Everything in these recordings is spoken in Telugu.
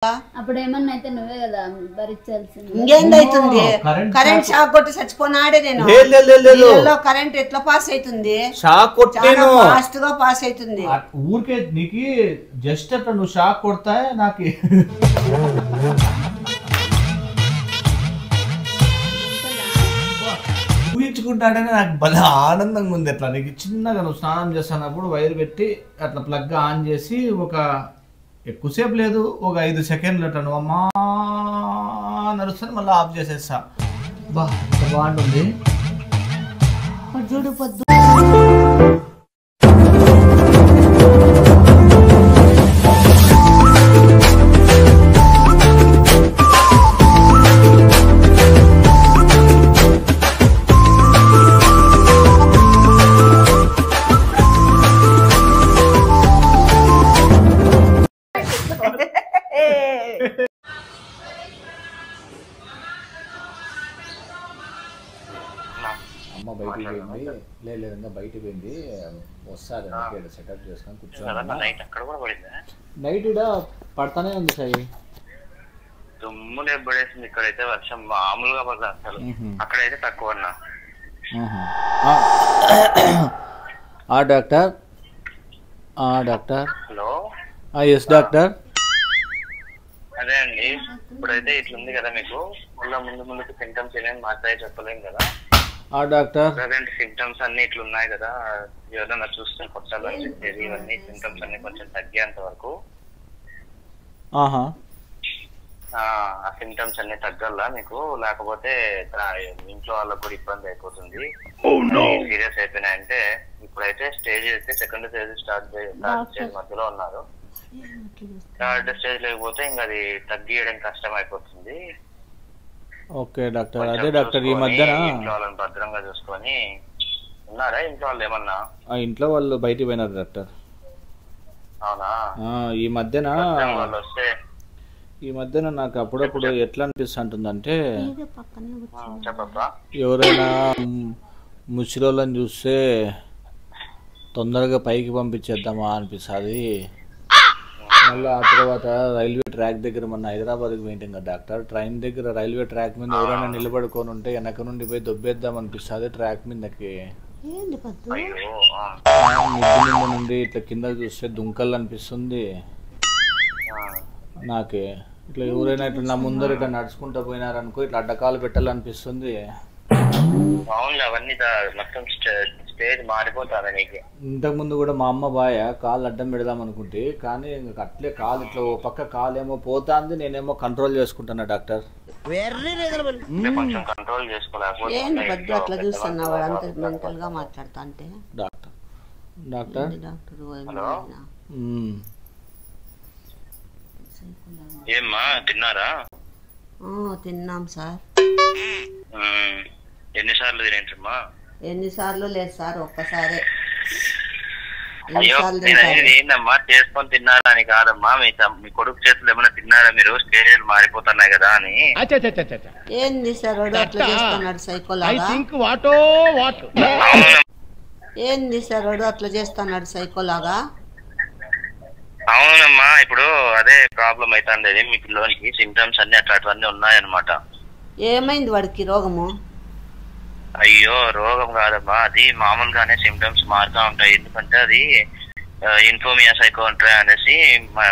అప్పుడు ఏమన్నా అయితే నువ్వే కదా భరించాల్సింది. ఇంకేందైతుంది? కరెంట్ షాక్ కొట్టి చచ్చిపోనాడే నేను. కరెంట్ ఎట్లా పాస్ అవుతుంది? షాక్ కొట్టాను, ఫాస్ట్ గా పాస్ అవుతుంది. ఊరికే నీకు జస్ట్ అట్లా నువ్వు షాక్ కొడతా నాకు ఊహించుకుంటాడనే నాకు భలే ఆనందంగా ఉంది. అట్లా నీకు చిన్నగా నువ్వు స్నానం చేస్తున్నప్పుడు వైర్ పెట్టి అట్లా ప్లగ్ ఆన్ చేసి ఒక ఎక్కువసేపు లేదు ఒక 5 సెకండ్లు అట్లా నువ్వు అమ్మా నడుస్తాను మళ్ళీ ఆఫ్ చేసేస్తా. బా బాగుంటుంది చూడు పొద్దు అమ్మ బయటికి పోయింది, లేదంగా బయటికి పోయింది, వస్తుంది సెటప్ చేసుకొని కూర్చోండి. నైట్ ఇడ పడతానే ఉంది సాయి, దుమ్మునే పడేసింది. ఇక్కడైతే వర్షం మామూలుగా పడదు అసలు, అక్కడైతే తక్కువ అన్నా. Doctor doctor hello yes doctor. అదే అండి, ఇప్పుడైతే ఇట్లుంది కదా మీకు, మళ్ళీ ముందుకు సింటమ్స్ ఏమేమి మాట్లాడి చెప్పలేం కదా డాక్టర్. ప్రజెంట్ సింటమ్స్ అన్ని ఇట్లున్నాయి కదా, ఏదైనా చూస్తే కొత్తలో చెప్పేది ఇవన్నీ సింటమ్స్ అన్ని కొంచెం తగ్గేంత వరకు ఆ సింటమ్స్ అన్ని తగ్గల్లా మీకు, లేకపోతే ఇంట్లో వాళ్ళకి కూడా ఇబ్బంది అయిపోతుంది. సీరియస్ అయిపోయినాయంటే ఇప్పుడైతే స్టేజ్ అయితే సెకండ్ స్టేజ్ స్టేజ్ మధ్యలో ఉన్నారు. థర్డ్ స్టేజ్ లేకపోతే ఇంకా అది తగ్గియడం కష్టం అయిపోతుంది. Okay doctor. అదే డాక్టర్ ఈ మధ్యన ఇంట్లో వాళ్ళని భద్రంగా చూసుకొని ఉన్నారా? ఇంట్లో వాళ్ళు ఏమన్నా? ఇంట్లో వాళ్ళు బయటికి పోయినారు డాక్టర్. అవునా? ఈ మధ్యన నాకు అప్పుడప్పుడు ఎట్లా అనిపిస్తుంటుందంటే చెప్పబ్బా, ఎవరైనా ముసలోళ్ళని చూస్తే తొందరగా పైకి పంపించేద్దామా అనిపిస్తుంది. మళ్ళీ ఆ తర్వాత రైల్వే ట్రాక్ దగ్గర మన హైదరాబాద్కి పోయింటాం కదా డాక్టర్, ట్రైన్ దగ్గర రైల్వే ట్రాక్ మీద ఎవరైనా నిలబడుకొని ఉంటే వెనక నుండి పోయి దొబ్బేద్దాం అనిపిస్తుంది ట్రాక్ మీదకి. ముద్దు నుండి ఇట్లా కింద చూస్తే దుంకలు అనిపిస్తుంది నాకే. ఇట్లా ఎవరైనా ఇట్లా నా ముందర ఇట్లా నడుచుకుంటూ పోయినారనుకో ఇట్లా అడ్డకాలు పెట్టాలనిపిస్తుంది. ఇంతకు ముందు కూడా మా అమ్మ బాయ కాళ్ళు అడ్డం పెడదాం అనుకుంటే, కానీ ఇంకా అట్లే కాలు ఇట్లా ఓ పక్క కాలు ఏమో పోతాంది, నేనేమో కంట్రోల్ చేసుకుంటున్నా డాక్టర్. అట్లా చూస్తున్నావు అంత మెంటల్ గా మాట్లాడుతా అంటే డాక్టర్ డాక్టర్ ఏమ్మా తిన్నారా? తిన్నాం సార్. ఎన్నిసార్లు తినేంటమ్మా? ఎన్నిసార్లు లేదు సార్, ఒక్కసారే. ఏందమ్మా చేసుకొని తిన్నారా అని కాదమ్మా, మీ కొడుకు చేతులు ఏమైనా తిన్నారా మీరు? స్టేజ్ మారిపోతున్నాయి కదా అని. ఏంది సార్ అట్లా చేస్తున్నాడు సైకోలాగా? ఏంది సార్ అట్లా చేస్తున్నాడు సైకోలాగా? అవునమ్మా, ఇప్పుడు అదే ప్రాబ్లం అవుతుంది. మీ పిల్లోనికి సింటమ్స్ అన్ని అట్లాంటివన్నీ ఉన్నాయన్నమాట. ఏమైంది వాడికి రోగము? అయ్యో రోగం కాదమ్మా, అది మామూలుగానే సిమ్టమ్స్ మారుతా ఉంటాయి. ఎందుకంటే అది ఇన్ఫోమియా సైకోంట్రా అనేసి మా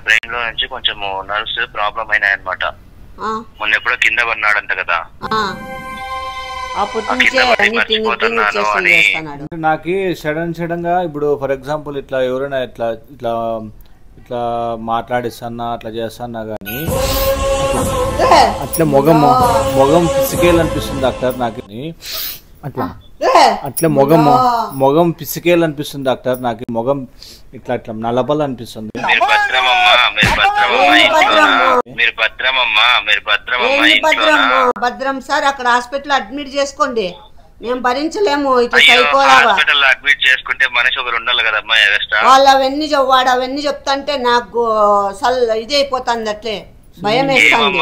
బ్రెయిన్ లో నుంచి కొంచెం నర్వ్స్ ప్రాబ్లం అయినాయి అనమాట. మొన్న ఎప్పుడో కింద పడినాడంట కదా, నాకు సడన్ గా ఇప్పుడు ఫర్ ఎగ్జాంపుల్ ఇట్లా ఎవరైనా ఇట్లా ఇట్లా ఇట్లా మాట్లాడిస్తానా అట్లా చేస్తానా గానీ అట్లా మొగం పిసికేలు అనిపిస్తుంది డాక్టర్ నాకు. అట్లా మొగం పిసికేలు అనిపిస్తుంది డాక్టర్ నాకు. మొగం ఇట్లా ఇట్లా నలబల్ అనిపిస్తుంది. భద్రం సార్, అక్కడ హాస్పిటల్ అడ్మిట్ చేసుకోండి, మేము భరించలేము. అడ్మిట్ చేసుకుంటే మనిషి ఒకరు ఉండాలి కదమ్మా. వాళ్ళు వాడు అవన్నీ చెప్తాంటే నాకు ఇది అయిపోతుంది, అట్లే భయం వేస్తుంది.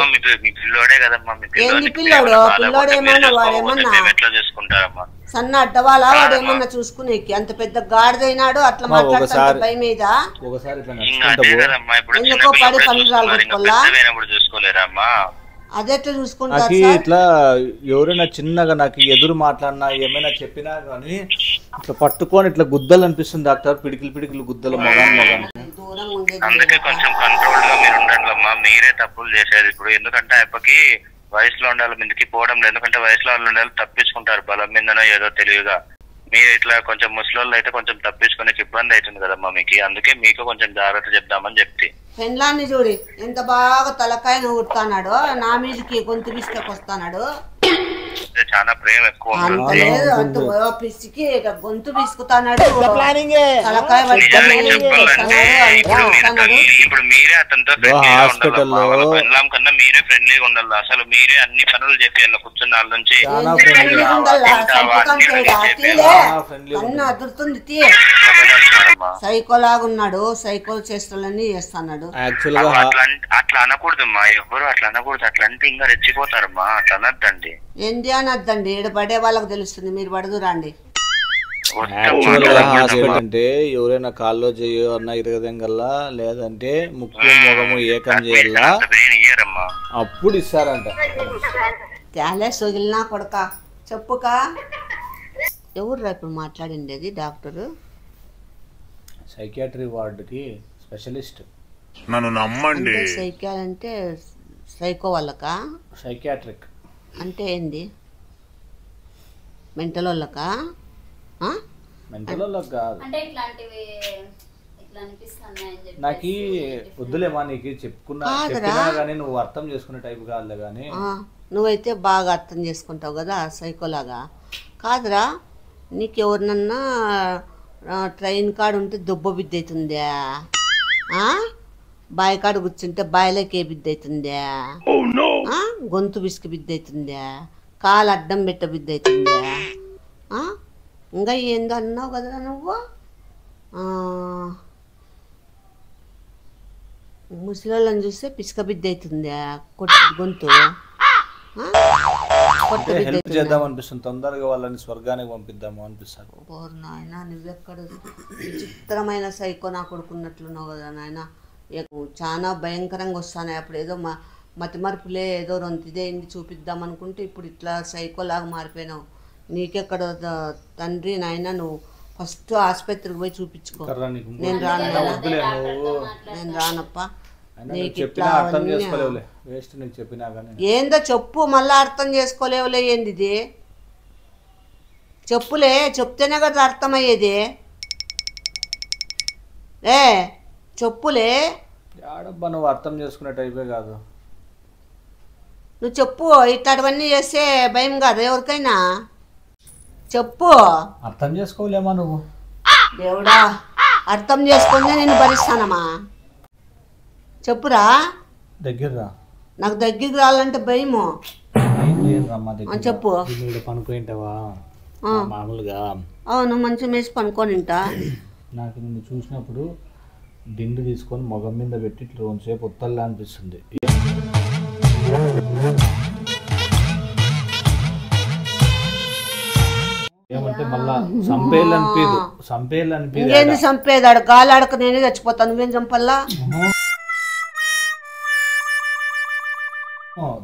ఏంది పిల్లోడు? పిల్లోడు ఏమన్నా వాడేమన్నా సన్న అడ్డవాలా వాడు ఏమన్నా చూసుకునేకి అంత పెద్ద గాడిదైనాడు అట్లా మాట్లాడుతుంటే భయం మీద ఒకసారి ఇట్లా ఎందుకో పడి పనులు రాలగొట్టుకోవాలా చూసుకోలేరమ్మా. అదే ఎట్లా చూసుకుంటారు నాకు ఇట్లా ఎవరైనా చిన్నగా నాకు ఎదురు మాట్లాడినా ఏమైనా చెప్పినా కానీ ఇట్లా పట్టుకొని ఇట్లా గుద్దలు అనిపిస్తుంది డాక్టర్. పిడికిలు గుద్దలు మొగాను దూరంగా ఉండేది. అందుకే కొంచెం కంట్రోల్ గా మీరు ఉండండి అమ్మా. మీరే తప్పులు చేసేది ఇప్పుడు. ఎందుకంటే అప్పటికి వయసులో ఉండాలి మీదకి పోవడం లేదు. ఎందుకంటే వయసులో వాళ్ళు ఉండాలి తప్పించుకుంటారు బలం మీదనో ఏదో తెలివిగా. మీరు ఇట్లా కొంచెం ముసలోళ్ళు అయితే కొంచెం తప్పించుకునే ఇబ్బంది అవుతుంది కదమ్మా మీకు. అందుకే మీకు కొంచెం జాగ్రత్త చెప్దామని చెప్తే. పెండ్లాన్ని చూడి ఎంత బాగా తలకాయను ఊరుతాడు, నా మీదకి గొంతు పిసుకొస్తాడు. చాలా ప్రేమ ఎక్కువ అంత లేదు, అంత పిసికి గొంతు పిసుకుతాడు, తలకాయ ఇప్పుడు మీరే అతనితో పెళ్ళాం కన్నా మీరే ఫ్రెండ్లీగా ఉండాలి. అసలు మీరే అన్ని పనులు చెప్పి కూర్చున్న వాళ్ళ నుంచి అన్న అదురుతుంది. సైకో లాగా ఉన్నాడు, సైకో చేష్టలన్నీ చేస్తున్నాడు. అట్లా అనకూడదమ్మా, ఎవరు అట్లా అనకూడదు. అట్లా అంటే ఇంకా రెచ్చిపోతారమ్మా. అట్లా అనద్దండి. ఏంది అనద్దండి, ఈడ పడే వాళ్ళకి తెలుస్తుంది, మీరు పడదు రండి. అంటే ఎవరైనా కాల్లో చేయో అన్న ఇరగదంగల్లా లేదంటే ముక్కు మొగము ఏకం చేయాలా అప్పుడు ఇస్తారంట. తేలే సొగిలినా కొడక చెప్పుక. ఎవరు ఇప్పుడు మాట్లాడిండేది డాక్టరు? సైకియాట్రీ వార్డుకి స్పెషలిస్ట్. నన్ను నమ్మండి. సైకియా అంటే సైకో వాళ్ళకా? సైకియాట్రిక్ అంటే ఏంది? మెంటల్ వాళ్ళకా? మెంటల్ వాళ్ళకి కాదు. అంటే ఇట్లాంటివి ఇట్లా అనిపిస్తున్నాయని చెప్పి నాకు వద్దులేమా, నీకు చెప్పినా కానీ నువ్వు అర్థం చేసుకునే టైప్ కాదులే. కానీ నువ్వైతే బాగా అర్థం చేసుకుంటావు కదా సైకోలాగా. కాదురా, నీకు ఎవరినన్నా ట్రైన్ కాడ ఉంటే దుబ్బ బిద్ద అవుతుందా? బావి కాడ కూర్చుంటే బాయిలోకి ఏ బిద్ద అవుతుందా? గొంతు బిసుకు బిద్ద అవుతుందా? కాలు అడ్డం పెట్ట బిద్ద అవుతుందా? ఇంకా ఏందో అన్నావు కదరా నువ్వు. ముసలిళ్ళని చూస్తే పిసుక బిద్ద అవుతుందా? గొంతు హెల్ప్ చేద్దాం అనిపిస్తుంది, తొందరగా వాళ్ళని స్వర్గానికి పంపిద్దాము అనిపిస్తుంది. ఓరు నాయన, నువ్వెక్కడ విచిత్రమైన సైకో నా కొడుకున్నట్లున్నావు కదా నాయన. చాలా భయంకరంగా వస్తాను. అప్పుడు ఏదో మతిమరుపులే ఏదో రొంతిదేంది చూపిద్దాం అనుకుంటే ఇప్పుడు ఇట్లా సైకోలాగా మారిపోయినావు. నీకెక్కడ తండ్రి నాయన, నువ్వు ఫస్ట్ ఆసుపత్రికి పోయి చూపించుకో. నేను రానప్ప. ఏందో చెప్పు, మళ్ళీ అర్థం చేసుకోలేవులే. ఏంది ఇది? చెప్పులే, చెప్తేనే కదా అర్థమయ్యేది. చెప్పులే. నువ్వు అర్థం చేసుకునే టైపే కాదు. నువ్వు చెప్పు, ఇట్లాంటివన్నీ చేస్తే భయం కాదు ఎవరికైనా? చెప్పు. అర్థం చేసుకోలేమా నువ్వు? దేవుడా, అర్థం చేసుకుందే నేను భరిస్తానమ్మా. చెప్పురా. దగ్గర నాకు దగ్గరికి రావాలంటే భయము. చెప్పు. పనుకుంటావా మామూలుగా? అవును, మంచం వేసి పనుకోనింటా. నాకు నిన్ను చూసినప్పుడు దిండు తీసుకొని మొగం మీద పెట్టి ఇట్లా కొంచెంసేపు ఉత్తల్లా అనిపిస్తుంది. ఏమంటే మళ్ళా సంపేయాలి ఇంకేంది చంపేదాడు? గాలి ఆడక నేనే చచ్చిపోతాను, నువ్వేం చంపల్లా?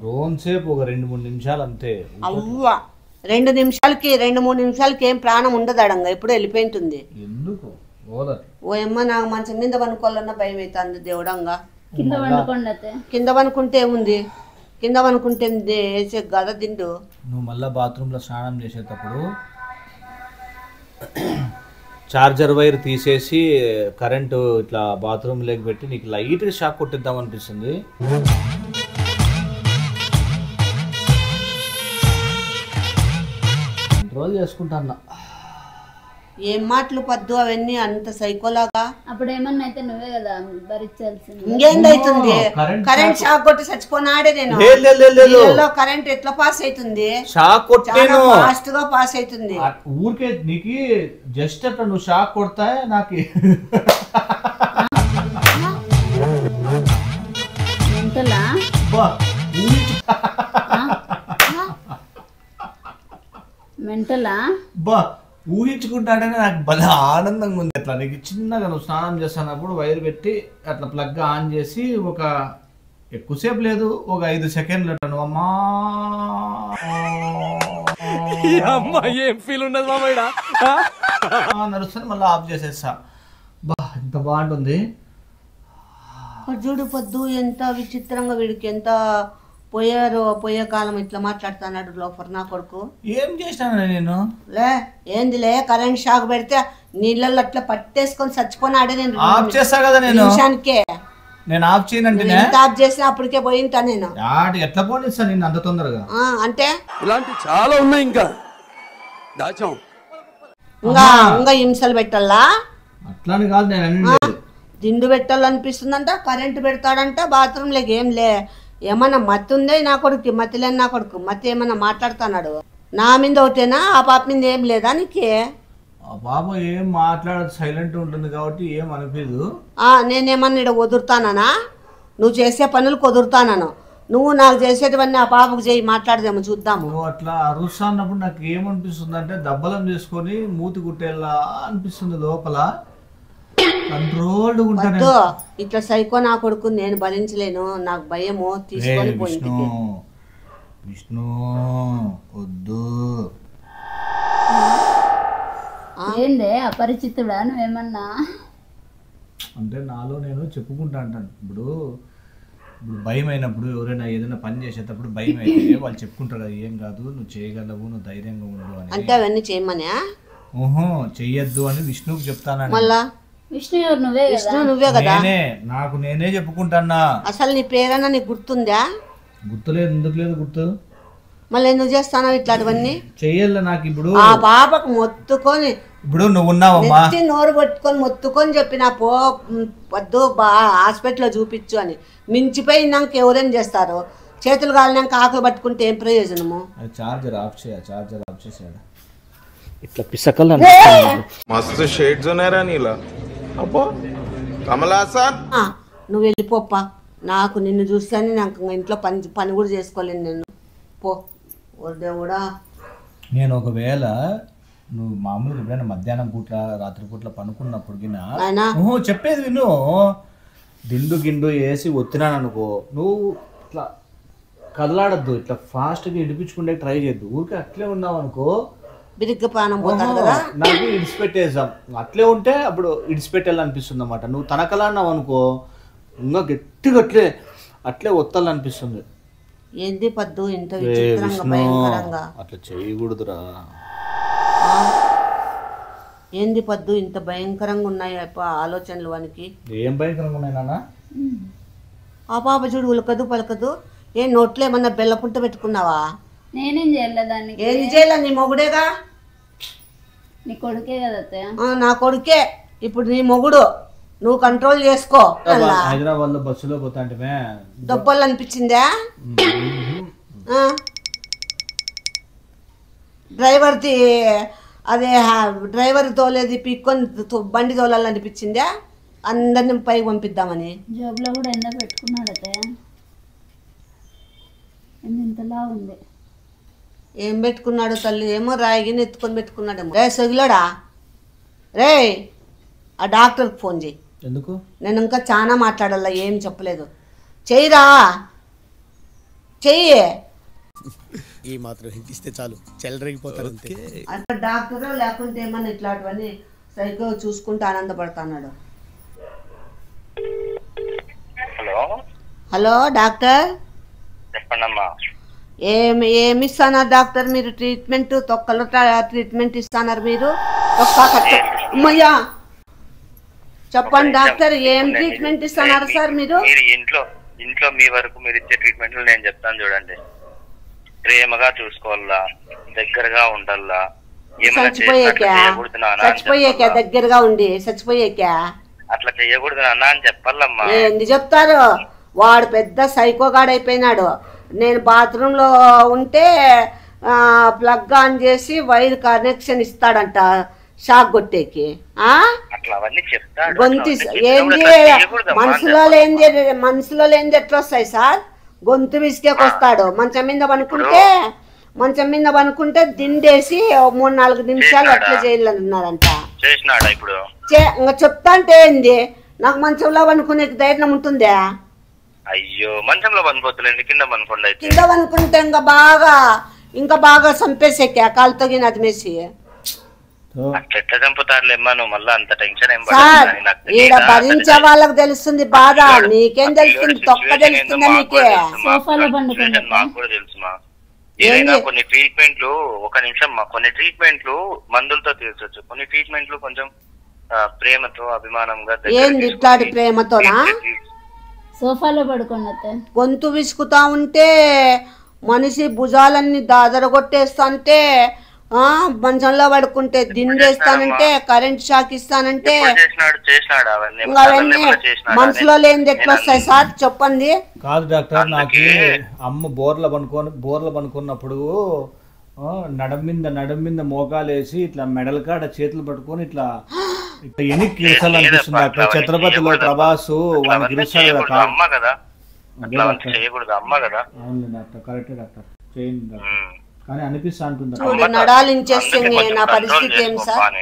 రోజుసేపు ఒక 2-3 నిమిషాలు అంతే. అవ్వ, 2 నిమిషాలకి 2-3 నిమిషాలకి ఏం ప్రాణం ఉండదు అడంగా, ఎప్పుడు వెళ్ళిపోయింటుంది. ఎందుకు ఓ అమ్మ, నాకు మంచం మీద పనుకోవాలన్నా భయం అవుతుంది దేవుడంగా. కింద పనుకుంటే ఏముంది? కింద పనుకుంటే వేసే గద దిండు. నువ్వు మళ్ళీ బాత్రూంలో స్నానం చేసేటప్పుడు చార్జర్ వైర్ తీసేసి కరెంటు ఇట్లా బాత్రూమ్ లేక పెట్టి నీకు లైట్గా షాక్ కొట్టిద్దాం అనిపిస్తుంది. కంట్రోల్ చేసుకుంటా. ఏం మాటలు పద్దు అవన్నీ అంత సైకోలాగా. అప్పుడు ఏమన్నా అయితే నువ్వే కదా భరించాల్సింది. ఇంకేందవుతుంది? కరెంట్ షాక్ కొట్టి చచ్చిపోనాడే నేను. కరెంట్ ఎట్లా పాస్ అవుతుంది? షాక్ ఫాస్ట్ గా పాస్ అవుతుంది. ఊరికే నీకు జస్ట్ అట్లా నువ్వు షాక్ కొడతా నాకు మెంటలా? మెంటలా? బా ఊహించుకుంటాడనే నాకు భలే ఆనందంగా ఉంది. అట్లా నీకు చిన్నగా నువ్వు స్నానం చేస్తున్నప్పుడు వైర్ పెట్టి అట్లా ప్లగ్ ఆన్ చేసి ఒక ఎక్కువసేపు లేదు ఒక 5 సెకండ్లు అంటాను అమ్మా ఏం ఫీల్ ఉన్నది నడుస్తుంది మళ్ళీ ఆఫ్ చేసేస్తా. బా ఎంత బాగుంటుంది. చూడు పొద్దు ఎంత విచిత్రంగా వీడికి ఎంత పోయే కాలం ఇట్లా మాట్లాడుతున్నాడు లోపల నా కొడుకు. ఏం చేసినాను నేను? ఏందిలే కరెంట్ షాక్ పెడితే నీళ్ళల్లో అట్లా పట్టేసుకొని చచ్చిపోయినాడే. నేను ఆఫ్ చేస్తా కదా నేను నిమిషానికే. నేను ఆఫ్ చేయనంటే ఆఫ్ చేసినా అప్పటికే పోయింటా నేను. ఎట్లా పోనిస్తా నేను అంత తొందరగా? అంటే ఇలాంటి చాలా ఉన్నాయి ఇంకా దాచాం. ఇంకా హింసలు పెట్టాలా? అట్లాని కాదు నేను దిండు పెట్టాలనిపిస్తుందంట. కరెంటు పెడతాడంట బాత్రూమ్ లేక. ఏం లే ఏమన్నా మత్తి ఉందే నా కొడుకు? మత్తి లేని నా కొడుకు మత్తి ఏమన్నా మాట్లాడుతున్నాడు? నా మీద ఒకటేనా ఆ పాప మీద ఏం లేదా నీకు? ఆ పాప ఏం మాట్లాడదు, సైలెంట్ ఉంటుంది కాబట్టి ఏం అనిపించదు. నేనేమన్నా ఇక్కడ వదురుతానా? నువ్వు చేసే పనులు కుదురుతాను. నువ్వు నాకు చేసేటివన్నీ ఆ పాపకు చేయి, మాట్లాడదేమో చూద్దాము. నువ్వు అట్లా అరుస్తా అన్నప్పుడు నాకు ఏమనిపిస్తుంది అంటే దబ్బలం చేసుకొని మూతి కుట్టేలా అనిపిస్తుంది లోపల. కంట్రోల్డ్ ఉంటాను. ఇట్లా సైకో నా కొడుకు నేను భరించలేను, నాకు భయము. తీసుకొని పోయింది. విష్ణు వద్దు. ఏందే అపరిచితుడా నువ్వేమన్నా? అంటే నాలో నేను చెప్పుకుంటా అంటాను. ఇప్పుడు భయం అయినప్పుడు ఎవరైనా ఏదైనా పని చేసేటప్పుడు భయం అయితే వాళ్ళు చెప్పుకుంటారు కదా, ఏం కాదు నువ్వు చేయగలవు, నువ్వు ధైర్యంగా ఉండు అని. అంటే అవన్నీ చేయమనే? చెయ్యొద్దు అని విష్ణువుకి చెప్తాను. మళ్ళా విష్ణు ఎవరు? నువ్వే కదా. నేనే చెప్పుకుంటానా. అసలు నీ పేరన్నా నీకు గుర్తుందా? గుర్తులేదు. ఎందుకు లేదు గుర్తు? మళ్ళీ ఎందుకు చేస్తానో ఇట్లాంటివన్నీ? చెయ్యాల నాకు ఇప్పుడు. ఆ పాపకు మొత్తుకొని ఇప్పుడు నువ్వు ఉన్నావమ్మా, నోరు పట్టుకొని మొత్తుకొని చెప్పిన పొద్దు హాస్పిటల్లో చూపించు అని. మించిపోయినాక ఎవరేం చేస్తారు? చేతులు కాలినాక ఆకులు పట్టుకుంటే ఏం ప్రయోజనము? చార్జర్ ఆఫ్ చేసాడు. ఇట్లా పిసకల్ మస్తు షేడ్స్ ఉన్నారా నీలా? అబ్బో కమలాసన్ నువ్వు వెళ్ళిపోప్పా. నాకు నిన్ను చూస్తానే నాకు ఇంట్లో పని కూడా చేసుకోలేను నేను. పో దేవుడా. నేను ఒకవేళ నువ్వు మామూలుగా ఎప్పుడైనా మధ్యాహ్నం పూట్ల రాత్రి పూట్ల పనుకున్నప్పుడు చెప్పేది విను. దిండు గిండు వేసి ఒత్తినాను అనుకో, నువ్వు ఇట్లా కదలాడద్దు, ఇట్లా ఫాస్ట్గా ఇడిపించుకుంటే ట్రై చేయద్దు. ఊరికే అట్లే ఉన్నావు అనుకో బిరిగ్గా ప్రాణం పోతాడు కదా. నాకు ఇడిచిపెట్టేసాం. అట్లే ఉంటే అప్పుడు ఇడిచిపెట్టాలనిపిస్తుంది అన్నమాట. నువ్వు తనకలాన్నావు అనుకో ఇంకా గట్టిగా అట్లే ఒత్తాలనిపిస్తుంది. ఏంది పద్దు ఇంత విచిత్రంగా భయంకరంగా? అట్లా చేయకూడదురా. ఏంది పద్దు ఇంత భయంకరంగా ఉన్నాయి ఆలోచనలు వానికి? ఏం భయంకరంగా ఉన్నాయి నాన్న? ఆ పాప చూడు ఉలకదు పలకదు. ఏ నోట్లో ఏమన్నా బెల్లపుంట పెట్టుకున్నావా? నేనేం చేయలేదాన్ని. ఏం చేయాల? నీ మొగుడేగా. నీ కొడుకే కదా అత్తయ్య. నా కొడుకే. ఇప్పుడు నీ మొగుడు, నువ్వు కంట్రోల్ చేసుకో. హైదరాబాద్ లో బస్సులో పోతా అంటే దొబ్బలు అనిపించిందా? డ్రైవర్ది అదే డ్రైవర్ తోలేది పీక్కొని బండి తోలాలనిపించిందా? అందరిని పైకి పంపిద్దామని. జోబులో కూడా ఎండ పెట్టుకున్నాడు అత్తయ్య. ఇంతలా ఉంది. ఏం పెట్టుకున్నాడు తల్లి? ఏమో రాయిగిని ఎత్తుకొని పెట్టుకున్నాడేమో. రే సొగిలోడా, రే ఆ డాక్టర్కి ఫోన్ చేయి. ఎందుకు? నేను ఇంకా చాలా మాట్లాడాల, ఏం చెప్పలేదు. చెయ్యిరా, చెయ్యి. ఈ మాత్రం హింట్ ఇస్తే చాలు చెల్లరగిపోతారు అంతే. అక్కడ డాక్టర్ లేకుంటే ఏమన్నా ఇట్లాంటివన్నీ సరిగ్గా చూసుకుంటూ ఆనందపడుతున్నాడు. Hello hello doctor. చెప్పండమ్మా. ఏమి ఇస్తున్నారు డాక్టర్ మీరు? ట్రీట్మెంట్ తొక్కలు ట్రీట్మెంట్ ఇస్తున్నారు మీరు. అమ్మయ్యా చెప్పండి డాక్టర్, ఏం ట్రీట్మెంట్ ఇస్తున్నారు సార్ మీరు? ఇంట్లో మీ వరకు మీరు ఇచ్చే ట్రీట్మెంట్లు నేను చెప్తాను చూడండి. ప్రేమగా చూసుకోవాలా, దగ్గరగా ఉండాలా. చచ్చిపోయాక దగ్గరగా ఉండి చచ్చిపోయాక అట్లా చెయ్యకూడదు నాన్న అని చెప్పాలమ్మా. ఏంది చెప్తారు? వాడు పెద్ద సైకోగాడైపోయినాడు. నేను బాత్రూంలో ఉంటే ప్లగ్ ఆన్ చేసి వైర్ కనెక్షన్ ఇస్తాడంట షాక్ కొట్టేకి. గొంతు ఏంది మనసులో లేనిది ఎట్లా వస్తాయి సార్? గొంతు విసికేకి వస్తాడు. మంచం మీద పనుకుంటే మంచం మీద పనుకుంటే దిండేసి 3-4 నిమిషాలు అట్లా చేయాలన్నారంట. చేసినాడా ఇప్పుడు? ఇంకా చెప్తా అంటే ఏంది, నాకు మంచంలో పనుకునే ధైర్యం ఉంటుందా? అయ్యో మంచంలో పనుకోవద్దులేండి, కింద పనుకోండి. కింద పనుకుంటే ఇంకా బాగా చంపేసేకా కాలుతో అదిమేసి. అట్లా చంపుతారులేమ్మా, నువ్వు మళ్ళీ అంత టెన్షన్ ఏం సార్ ఈడ భరించే వాళ్ళకి తెలుస్తుంది బాధ, నీకేం తెలుస్తుంది? తొక్క తెలుస్తుందా నీకే? నాకు కూడా తెలుసుమా. ఏదైనా కొన్ని ట్రీట్మెంట్లు, ఒక నిమిషం మా, కొన్ని ట్రీట్మెంట్లు మందులతో తీర్చొచ్చు, కొన్ని ట్రీట్మెంట్లు కొంచెం ప్రేమతో అభిమానంగా. ఏంది ఇట్లాంటి ప్రేమతోనా? సోఫాలో పడుకోండి. గొంతు విసుకుతా ఉంటే మనిషి భుజాలన్నీ దాదరగొట్టేస్తాంటే, మంచంలో పడుకుంటే దిండేస్తానంటే, కరెంట్ షాక్ ఇస్తానంటే, అవన్నీ మనసులో లేనిది ఎట్లా వస్తాయి సార్ చెప్పండి? కాదు డాక్టర్, నాకు అమ్మ బోర్ల పనుకున్నప్పుడు నడం మీద మోకాలు వేసి ఇట్లా మెడల కాడ చేతులు పట్టుకొని ఇట్లా ఎనికి అనిపిస్తుంది డాక్టర్. ఛత్రపతిలో ప్రభాస్ వాడిని గెలుస్తాడు కదా. అవును డాక్టర్, కరెక్టే డాక్టర్, చేయండి డాక్టర్. కానీ అనిపిస్తా అంటుంది. నడాలు ఇంచేస్తే నా పరిస్థితి ఏం సార్?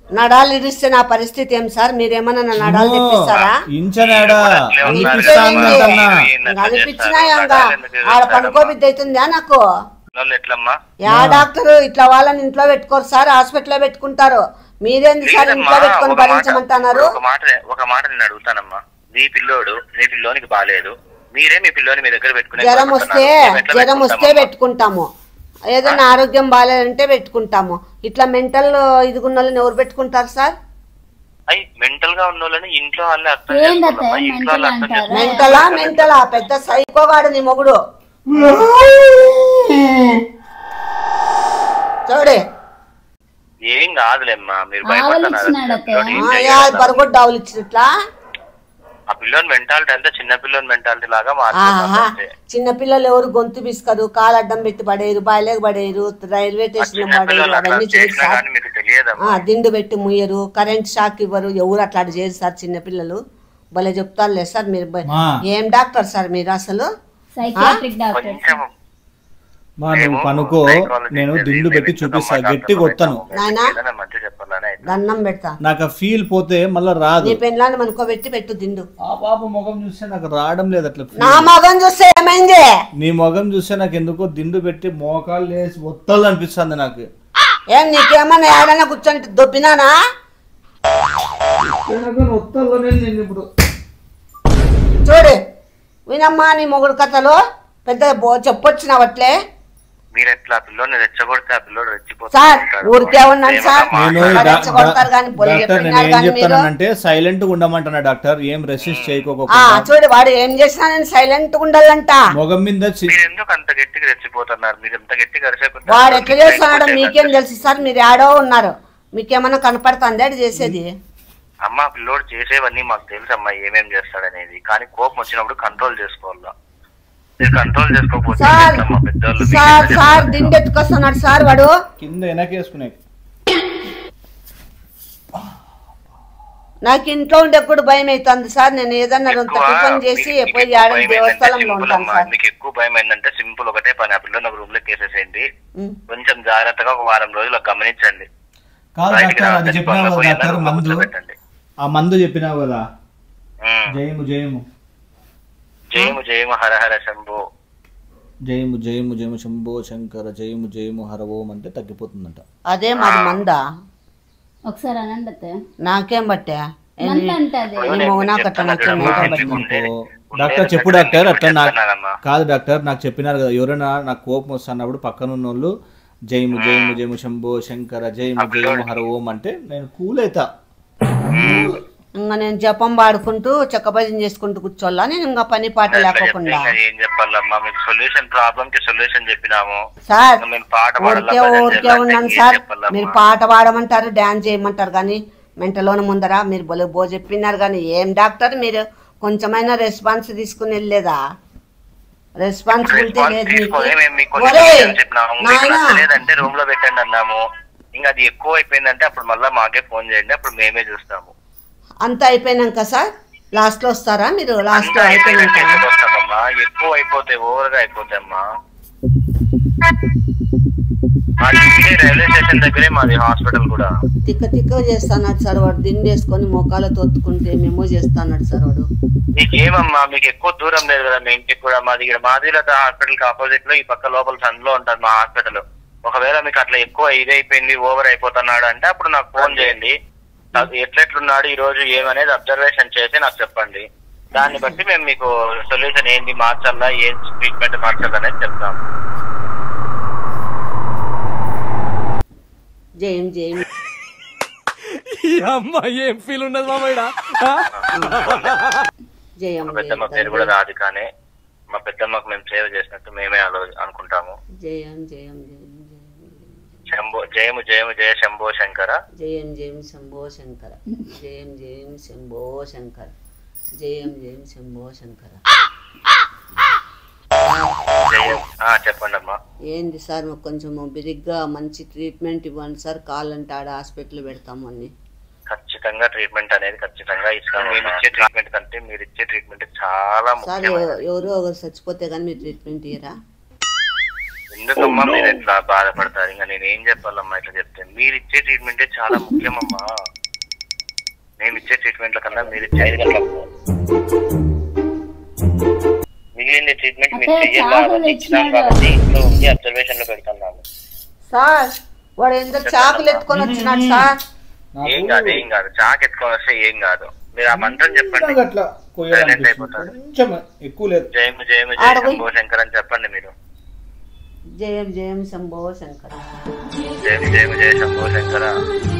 నడాలు ఇరిస్తే నా పరిస్థితి ఏం సార్? మీరేమన్నా నా నడాలు తెప్పిస్తారా? అనిపించినా ఆడ పనుకోబిద్ది అవుతుందా నాకు? యా డాక్టర్ ఇట్లా వాళ్ళని ఇంట్లో పెట్టుకోరు సార్, హాస్పిటల్లో పెట్టుకుంటారు. మీరేంది సార్ ఇంట్లో పెట్టుకొని భరించమంటున్నారు? ఒక మాట నేను అడుగుతానమ్మా, మీ పిల్లోనికి బాగాలేదు, మీరే మీ పిల్లోని మీ దగ్గర పెట్టుకుని జ్వరం వస్తే పెట్టుకుంటాము, ఏదైనా ఆరోగ్యం బాగాలేదంటే పెట్టుకుంటాము. ఇట్లా మెంటల్ ఇదిగున్న వాళ్ళని ఎవరు పెట్టుకుంటారు సార్? మెంటల్ గా ఉన్న వాళ్ళని ఇంట్లో మెంటలా పెద్ద సైకోగాడు నీ మొగుడు. చూడే ఏం కాదులేమ్మా, మీరు బరగొడ్డు ఆవులు ఇచ్చినట్లా. ఆ పిల్లోని మెంటాలిటీ అంతా చిన్న పిల్లోని మెంటాలిటీ లాగా చిన్నపిల్లలు ఎవరు గొంతు బిస్కరు, కాలు అడ్డం పెట్టి పడేరు, బాయిలేకి పడేరు, రైల్వే స్టేషన్ పడేరు, అవన్నీ చేస్తారు. దిండు పెట్టి ముయ్యరు, కరెంట్ షాక్ ఇవ్వరు, ఎవరు అట్లా చేయరు సార్ చిన్నపిల్లలు. భలే చెప్తారులే సార్ మీరు. ఏం డాక్టర్ సార్ మీరు అసలు? నువ్వు పనుకో, నేను దిండు పెట్టి చూపిస్తా, గట్టి కొడతాను, దండం పెడతా. నాకు ఫీల్ పోతే మళ్ళీ రాదు. నీ పెళ్ళాన్ని మనకో పెట్టు దిండు. ఆ పాప ముఖం చూస్తే నాకు రావడం లేదు అట్లా. నా మొగం చూస్తే ఏమైంది? నీ మొగం చూస్తే నాకు ఎందుకో దిండు పెట్టి మోకాళ్ళు వేసి ఒత్తాలు అనిపిస్తుంది నాకు. ఏం నీకేమన్నా ఏడన్నా కూర్చొని దొబ్బినానా? ఇప్పుడు చూడు వినమ్మా నీ మొగుడు కథలు పెద్ద చెప్పొచ్చినవట్లే. సార్ ఊరికే ఉన్నాను సార్, అంటే సైలెంట్ గా ఉండమంటున్నా డాక్టర్, ఏం రెసిస్ట్ చేయకోకుండా. చూడు వాడు ఏం చేసినా నేను సైలెంట్ గా ఉండాలంట. మొగం మీద వాడు ఎట్లా చేస్తున్నాడో మీకేం తెలుసు సార్? మీరు ఆడో ఉన్నారు, మీకేమన్నా కనపడుతుంది అది చేసేది? అమ్మా పిల్లోడు చేసేవన్నీ మాకు తెలుసు అమ్మా ఏమేం చేస్తాడనేది, కానీ కోపం వచ్చినప్పుడు కంట్రోల్ చేసుకోవాలా. సార్ దిండెత్తుకొస్తున్నాడు సార్ వాడు కింద వెనకేసుకునే. నాకు ఇంట్లో ఉండే కూడా భయం అవుతుంది సార్. నేను ఏదన్నా టిఫిన్ చేసి పోయి దేవస్థానంలో ఉంటాను సార్. మీకు ఎక్కువ భయం ఏంటంటే సింపుల్ ఒకటే పని, ఆ పిల్లలు ఒక రూమ్ లోకి వేసేసేయండి, కొంచెం జాగ్రత్తగా ఒక వారం రోజులు గమనించండి. ఆ మందు చెప్పినావు కదా, జయము జయము జయము జయము హర హర శంభో, జయము జయము జయము శంభో శంకర, జయము జయము హర ఓం అంటే తగ్గిపోతుందంట. అదే మరి మందా? ఒకసారి అనండి. నాకేం బట్టే డాక్టర్ చెప్పు డాక్టర్. అట్లా కాదు డాక్టర్, నాకు చెప్పినారు కదా, ఎవరైనా నాకు కోపం వస్తున్నప్పుడు పక్కనున్న వాళ్ళు జయము జయము జయము శంభో శంకర, జయము జయము హర ఓం అంటే నేను కూల్ అవుతా. ఇంకా నేను జపం పాడుకుంటూ చెక్క భజన చేసుకుంటూ కూర్చోాలా నేను, ఇంకా పని పాట లేకోకుండా. ఏం చెప్పాలమ్మా మీకు సొల్యూషన్, ప్రాబ్లం కి సొల్యూషన్ చెప్పినాము సార్. ఊరికే ఉన్నాను సార్, మీరు పాట పాడమంటారు, డాన్స్ చేయమంటారు, కానీ మెంటలోని ముందర మీరు బో చెప్పినారు కానీ ఏం డాక్టర్ మీరు కొంచెమైనా రెస్పాన్స్ తీసుకుని వెళ్ళలేదా? రెస్పాన్సిబిలిటీ లేదు లేదంటే రూమ్ లో పెట్టండి అన్నాము. ఇంకా అది ఎక్కువ అయిపోయిందంటే అప్పుడు మళ్ళీ మాకే ఫోన్ చేయండి, అప్పుడు మేమే చూస్తాము. అంతా అయిపోయినాక సార్ లాస్ట్ లో వస్తారా మీరు? లాస్ట్ లో అయిపోయినాక ఎక్కువ అయిపోతే ఓవర్గా అయిపోతాయమ్మా. రైల్వే స్టేషన్ దగ్గరే మాది హాస్పిటల్ కూడా. తిక్క చేస్తాడు సార్ వాడు, దిండి వేసుకొని మొక్కలు తొత్తుకుంటే మేము చేస్తాడు సార్ వాడు. మీకేమమ్మా, మీకు ఎక్కువ దూరం లేదు కదా మీ ఇంటికి కూడా. మాది ఇక్కడ మాదిలత హాస్పిటల్ కి ఆపోజిట్ లో ఈ పక్క లోపల సందులో ఉంటుంది మా హాస్పిటల్. ఒకవేళ మీకు అట్లా ఎక్కువ ఇదైపోయింది, ఓవర్ అయిపోతున్నాడు అంటే అప్పుడు నాకు ఫోన్ చేయండి. ఎట్లెట్లున్నాడు ఈ రోజు ఏమనేది అబ్జర్వేషన్ చేసి నాకు చెప్పండి. దాన్ని బట్టి మేము మీకు సొల్యూషన్ ఏంది మార్చాలా, ఏం ట్రీట్మెంట్ మార్చాలా అనేది చెప్తాం. జయం ఏం ఫీల్ ఉండదు మామయ్య. జయం మా పెద్దమ్మ పేరు కూడా రాధికానే. మా పెద్దమ్మకు మేము సేవ చేసినట్టు మేమే అనుకుంటాము. జయం జయం శంభో జయము జయము జయ శంభో శంకర. జయం జయం శంభో శంకర. జయం జయం శంభో శంకర. జయం జయం శంభో శంకర. చెప్పండి అమ్మా. ఏంది సార్ మాకు కొంచెం బిరిగ్గా మంచి ట్రీట్మెంట్ ఇవ్వండి సార్. కావాలంటే ఆడ హాస్పిటల్ పెడతాము అన్ని. ఖచ్చితంగా ట్రీట్మెంట్ అనేది ఖచ్చితంగా ఇస్తాం. మేము ఇచ్చే ట్రీట్మెంట్ కంటే మీరు ఇచ్చే ట్రీట్మెంట్ చాలా సార్ ఎవరో ఒకరు చచ్చిపోతే కానీ మీరు ట్రీట్మెంట్ ఇయ్యరా? ఎందుకమ్మా మీరు ఎట్లా బాధపడతారు? ఇంకా నేను ఏం చెప్పాలమ్మా ఇట్లా చెప్తే? మీరు ఇచ్చే ట్రీట్మెంటే చాలా ముఖ్యమమ్మా. మేము ఇచ్చే ట్రీట్మెంట్ల కన్నా మీరు ఇచ్చేది మిగిలిన ట్రీట్మెంట్ మీరు చెయ్యాలి. ఇచ్చినాం కాబట్టి ఇంట్లో ఉండి అబ్జర్వేషన్ లో పెడుతున్నాము. సార్ వాడు ఎందుకు చాకులు ఎత్తుకొని వచ్చినాడు సార్? ఏం కాదు ఏం కాదు, చాకు ఎత్తుకొని వస్తే ఏం కాదు. మీరు ఆ మంత్రం చెప్పండి, సైలెంట్ అయిపోతారు. జయము జయము జయ శంభో శంకర్ అని చెప్పండి మీరు. జయం జయం శంభో శంకర. జయం జయం జయ శంభో శంకర.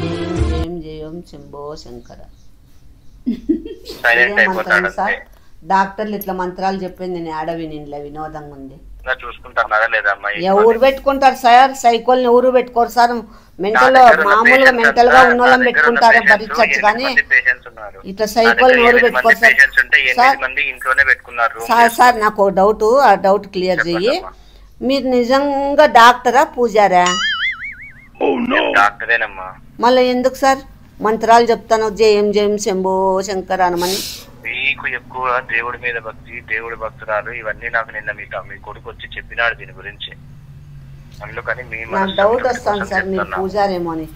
జయం జయం జయం శంభో శంకర. సైలెంట్ అయిపోతాడు. డాక్టర్లు ఇట్లా మంత్రాలు చెప్పింది నేను ఆడవి నిండ్ల వినోదంగా ఉంది. చూసుకుంటారా లేదా అమ్మా? ఎవరు పెట్టుకుంటారు సార్? సైకోల్ని ఎవరు పెట్టుకోరు సార్. మెంటల్ మామూలుగా మెంటల్ గా ఉన్న వాళ్ళని పెట్టుకుంటారు భరించచ్చు, కానీ ఇట్లా సైకోల్ని ఎవరు పెట్టుకోరు సార్. సార్ సార్ నాకు ఒక డౌట్, ఆ డౌట్ క్లియర్ చెయ్యి. మీరు నిజంగా డాక్టరా పూజారా? డాక్టరేనమ్మా. మళ్ళీ ఎందుకు సార్ మంత్రాలు చెప్తాను జయం జయం శంభో శంకర అనమని? మీకు ఎక్కువ దేవుడి మీద భక్తి, దేవుడి భక్తురాలు ఇవన్నీ నాకు నిన్న మీ కొడుకు వచ్చి చెప్పినాడు దీని గురించి. అందుకని నాకు డౌట్ వస్తాను సార్ మీరు పూజారేమో అని.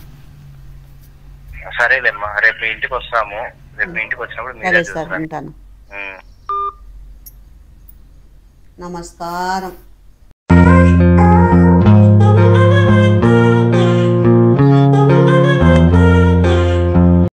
సరేలేమ్మా, రేపు మీ ఇంటికి వస్తాము. రేపు మీ ఇంటికి వచ్చినప్పుడు సరే సార్ ఉంటాను. నమస్కారం.